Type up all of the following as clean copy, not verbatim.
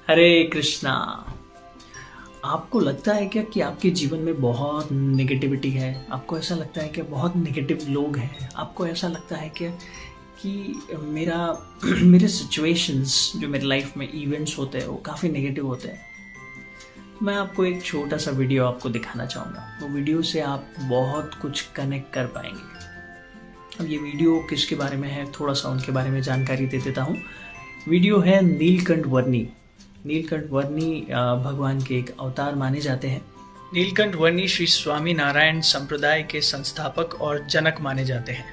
हरे कृष्णा। आपको लगता है क्या कि आपके जीवन में बहुत नेगेटिविटी है? आपको ऐसा लगता है कि बहुत नेगेटिव लोग हैं? आपको ऐसा लगता है क्या कि मेरा मेरे सिचुएशंस जो मेरी लाइफ में इवेंट्स होते हैं वो काफ़ी नेगेटिव होते हैं? मैं आपको एक छोटा सा वीडियो आपको दिखाना चाहूँगा। वो वीडियो से आप बहुत कुछ कनेक्ट कर पाएंगे। अब ये वीडियो किसके बारे में है, थोड़ा सा उनके बारे में जानकारी दे देता हूँ। वीडियो है नीलकंठ वर्णी। नीलकंठ वर्णी भगवान के एक अवतार माने जाते हैं। नीलकंठ वर्णी श्री स्वामी नारायण संप्रदाय के संस्थापक और जनक माने जाते हैं।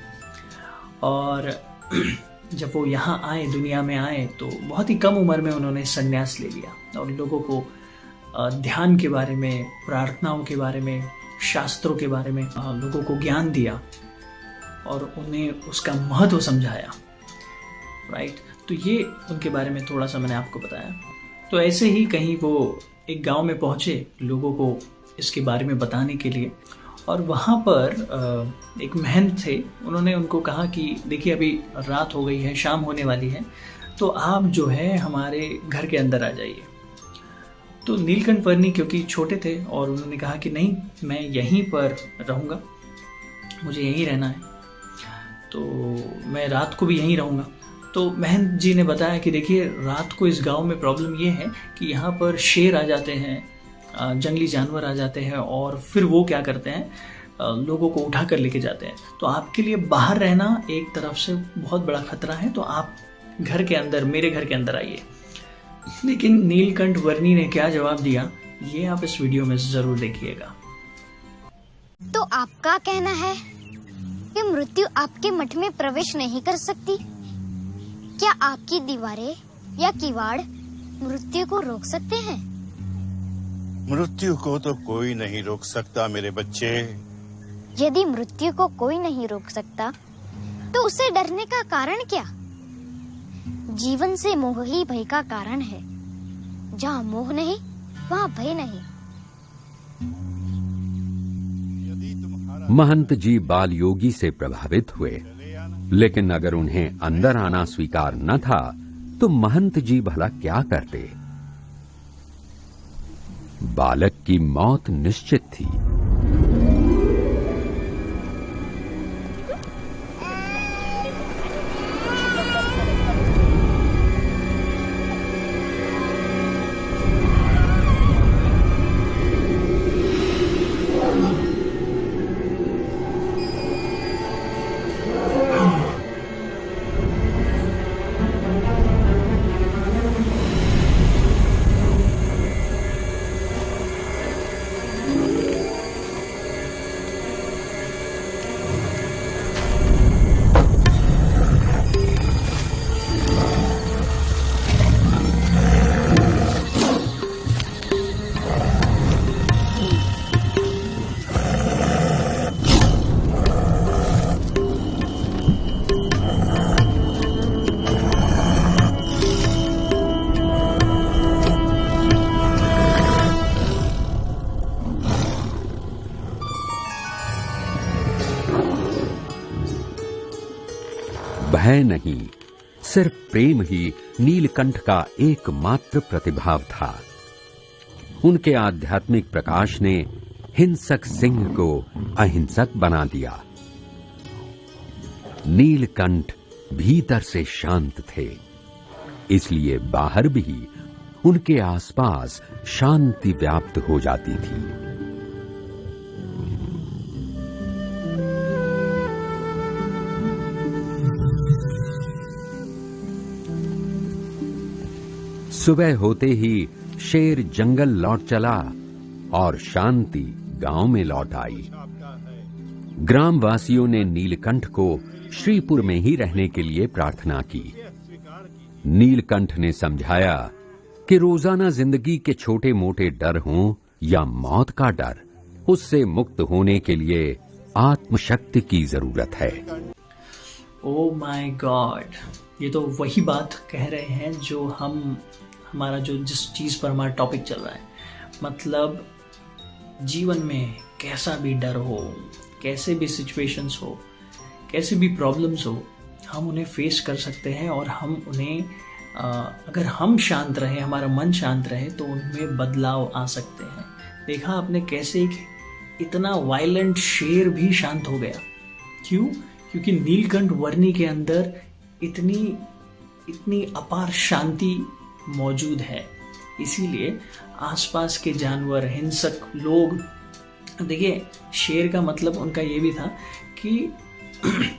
और जब वो यहाँ आए, दुनिया में आए, तो बहुत ही कम उम्र में उन्होंने संन्यास ले लिया और लोगों को ध्यान के बारे में, प्रार्थनाओं के बारे में, शास्त्रों के बारे में लोगों को ज्ञान दिया और उन्हें उसका महत्व समझाया। राइट, तो ये उनके बारे में थोड़ा सा मैंने आपको बताया। तो ऐसे ही कहीं वो एक गांव में पहुंचे लोगों को इसके बारे में बताने के लिए, और वहाँ पर एक महंत थे। उन्होंने उनको कहा कि देखिए अभी रात हो गई है, शाम होने वाली है, तो आप जो है हमारे घर के अंदर आ जाइए। तो नीलकंठ वर्णी क्योंकि छोटे थे और उन्होंने कहा कि नहीं, मैं यहीं पर रहूँगा, मुझे यहीं रहना है, तो मैं रात को भी यहीं रहूँगा। तो महंत जी ने बताया कि देखिए रात को इस गांव में प्रॉब्लम ये है कि यहाँ पर शेर आ जाते हैं, जंगली जानवर आ जाते हैं, और फिर वो क्या करते हैं, लोगों को उठा कर लेके जाते हैं। तो आपके लिए बाहर रहना एक तरफ से बहुत बड़ा खतरा है, तो आप घर के अंदर, मेरे घर के अंदर आइए। लेकिन नीलकंठ वर्णी ने क्या जवाब दिया, ये आप इस वीडियो में जरूर देखिएगा। तो आपका कहना है कि मृत्यु आपके मठ में प्रवेश नहीं कर सकती? क्या आपकी दीवारें या किवाड़ मृत्यु को रोक सकते हैं? मृत्यु को तो कोई नहीं रोक सकता मेरे बच्चे। यदि मृत्यु को कोई नहीं रोक सकता, तो उसे डरने का कारण क्या? जीवन से मोह ही भय का कारण है। जहाँ मोह नहीं, वहाँ भय नहीं। महंत जी बाल योगी से प्रभावित हुए, लेकिन अगर उन्हें अंदर आना स्वीकार न था तो महंत जी भला क्या करते? बालक की मौत निश्चित थी। भय नहीं, सिर्फ प्रेम ही नीलकंठ का एकमात्र प्रतिभाव था। उनके आध्यात्मिक प्रकाश ने हिंसक सिंह को अहिंसक बना दिया। नीलकंठ भीतर से शांत थे, इसलिए बाहर भी उनके आसपास शांति व्याप्त हो जाती थी। सुबह होते ही शेर जंगल लौट चला और शांति गांव में लौट आई। ग्रामवासियों ने नीलकंठ को श्रीपुर में ही रहने के लिए प्रार्थना की। नीलकंठ ने समझाया कि रोजाना जिंदगी के छोटे मोटे डर हों या मौत का डर, उससे मुक्त होने के लिए आत्मशक्ति की जरूरत है। ओ माय गॉड, ये तो वही बात कह रहे हैं जो हमारा जो जिस चीज पर हमारा टॉपिक चल रहा है। मतलब जीवन में कैसा भी डर हो, कैसे भी सिचुएशंस हो, कैसे भी प्रॉब्लम्स हो, हम उन्हें फेस कर सकते हैं और हम उन्हें अगर हम शांत रहे, हमारा मन शांत रहे, तो उनमें बदलाव आ सकते हैं। देखा आपने कैसे एक इतना वायलेंट शेर भी शांत हो गया। क्यों? क्योंकि नीलकंठ वर्णी के अंदर इतनी अपार शांति मौजूद है। इसीलिए आसपास के जानवर, हिंसक लोग, देखिए शेर का मतलब उनका ये भी था कि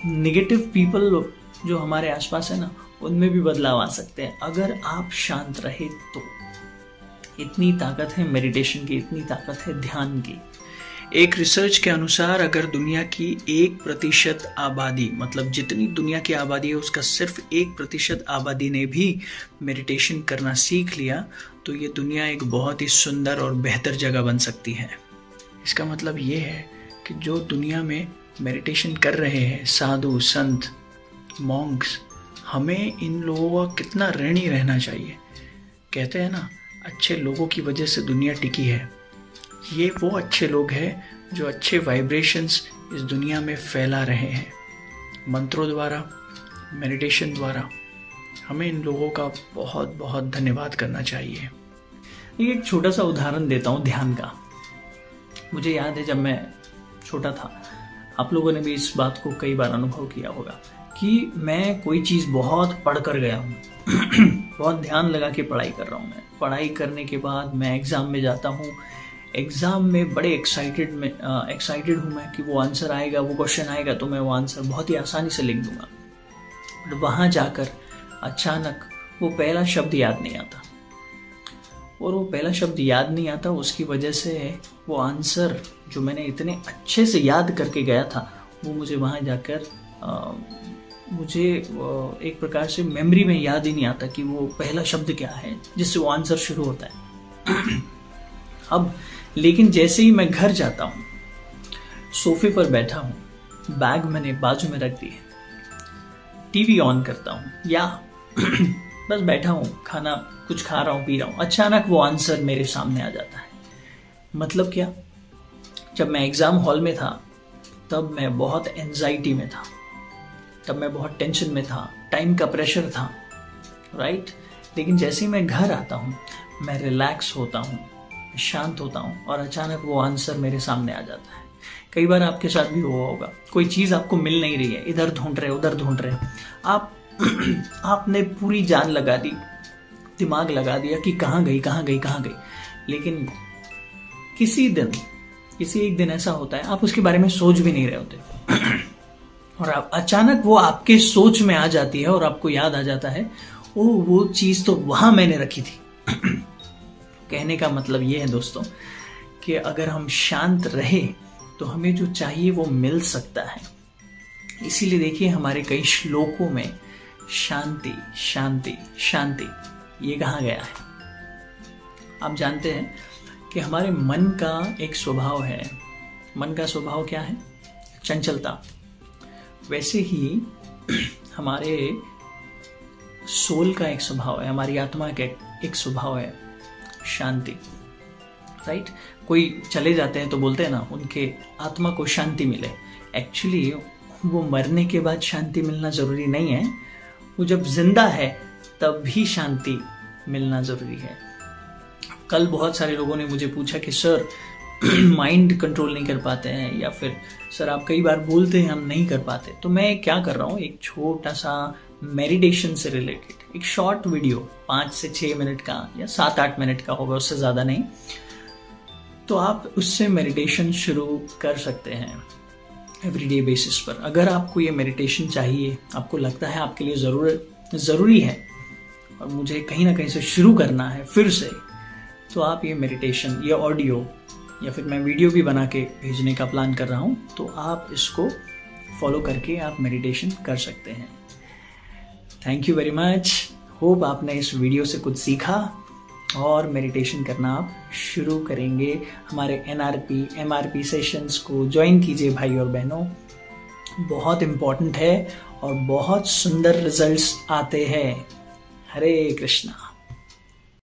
नेगेटिव पीपल जो हमारे आसपास है ना, उनमें भी बदलाव आ सकते हैं अगर आप शांत रहे तो। इतनी ताकत है मेडिटेशन की, इतनी ताकत है ध्यान की। एक रिसर्च के अनुसार अगर दुनिया की 1% आबादी, मतलब जितनी दुनिया की आबादी है उसका सिर्फ 1% आबादी ने भी मेडिटेशन करना सीख लिया, तो ये दुनिया एक बहुत ही सुंदर और बेहतर जगह बन सकती है। इसका मतलब ये है कि जो दुनिया में मेडिटेशन कर रहे हैं साधु, संत, मॉन्क्स, हमें इन लोगों का कितना ऋणी रहना चाहिए। कहते हैं ना, अच्छे लोगों की वजह से दुनिया टिकी है। ये वो अच्छे लोग हैं जो अच्छे वाइब्रेशंस इस दुनिया में फैला रहे हैं मंत्रों द्वारा, मेडिटेशन द्वारा। हमें इन लोगों का बहुत बहुत धन्यवाद करना चाहिए। एक छोटा सा उदाहरण देता हूँ ध्यान का। मुझे याद है जब मैं छोटा था, आप लोगों ने भी इस बात को कई बार अनुभव किया होगा कि मैं कोई चीज़ बहुत पढ़ कर गया हूँ बहुत ध्यान लगा के पढ़ाई कर रहा हूँ। मैं पढ़ाई करने के बाद मैं एग्ज़ाम में जाता हूँ। एग्ज़ाम में बड़े एक्साइटेड हूँ मैं कि वो आंसर आएगा, वो क्वेश्चन आएगा, तो मैं वो आंसर बहुत ही आसानी से लिख दूंगा। बट वहाँ जाकर अचानक वो पहला शब्द याद नहीं आता, और वो पहला शब्द याद नहीं आता, उसकी वजह से वो आंसर जो मैंने इतने अच्छे से याद करके गया था, वो मुझे वहाँ जाकर मुझे एक प्रकार से मेमोरी में याद ही नहीं आता कि वो पहला शब्द क्या है जिससे वो आंसर शुरू होता है। अब लेकिन जैसे ही मैं घर जाता हूँ, सोफे पर बैठा हूँ, बैग मैंने बाजू में रख दिए, टीवी ऑन करता हूँ या बस बैठा हूँ, खाना कुछ खा रहा हूँ, पी रहा हूँ, अचानक वो आंसर मेरे सामने आ जाता है। मतलब क्या? जब मैं एग्ज़ाम हॉल में था तब मैं बहुत एंजाइटी में था, तब मैं बहुत टेंशन में था, टाइम का प्रेशर था, राइट। लेकिन जैसे ही मैं घर आता हूँ, मैं रिलैक्स होता हूँ, शांत होता हूँ, और अचानक वो आंसर मेरे सामने आ जाता है। कई बार आपके साथ भी हुआ होगा, कोई चीज़ आपको मिल नहीं रही है, इधर ढूंढ रहे, उधर ढूंढ रहे, आपने पूरी जान लगा दी, दिमाग लगा दिया कि कहाँ गई, लेकिन किसी एक दिन ऐसा होता है आप उसके बारे में सोच भी नहीं रहे होते और आप अचानक वो आपके सोच में आ जाती है और आपको याद आ जाता है, ओ वो चीज़ तो वहाँ मैंने रखी थी। कहने का मतलब ये है दोस्तों कि अगर हम शांत रहे तो हमें जो चाहिए वो मिल सकता है। इसीलिए देखिए हमारे कई श्लोकों में शांति शांति शांति ये कहा गया है। आप जानते हैं कि हमारे मन का एक स्वभाव है। मन का स्वभाव क्या है? चंचलता। वैसे ही हमारे सोल का एक स्वभाव है, हमारी आत्मा का एक स्वभाव है शांति, राइट। कोई चले जाते हैं तो बोलते हैं ना उनके आत्मा को शांति मिले। एक्चुअली वो मरने के बाद शांति मिलना ज़रूरी नहीं है, वो जब जिंदा है तब भी शांति मिलना ज़रूरी है। कल बहुत सारे लोगों ने मुझे पूछा कि सर माइंड कंट्रोल नहीं कर पाते हैं, या फिर सर आप कई बार बोलते हैं हम नहीं कर पाते। तो मैं क्या कर रहा हूँ, एक छोटा सा मेडिटेशन से रिलेटेड एक शॉर्ट वीडियो 5 से 6 मिनट का या 7-8 मिनट का होगा, उससे ज़्यादा नहीं, तो आप उससे मेडिटेशन शुरू कर सकते हैं एवरीडे बेसिस पर। अगर आपको ये मेडिटेशन चाहिए, आपको लगता है आपके लिए ज़रूरी है और मुझे कहीं ना कहीं से शुरू करना है फिर से, तो आप ये मेडिटेशन, ये ऑडियो या फिर मैं वीडियो भी बना के भेजने का प्लान कर रहा हूँ, तो आप इसको फॉलो करके आप मेडिटेशन कर सकते हैं। Thank you very much. Hope आपने इस वीडियो से कुछ सीखा और मेडिटेशन करना आप शुरू करेंगे। हमारे NRP MRP सेशंस को ज्वाइन कीजिए भाई और बहनों, बहुत इम्पॉर्टेंट है और बहुत सुंदर रिजल्ट्स आते हैं। हरे कृष्णा।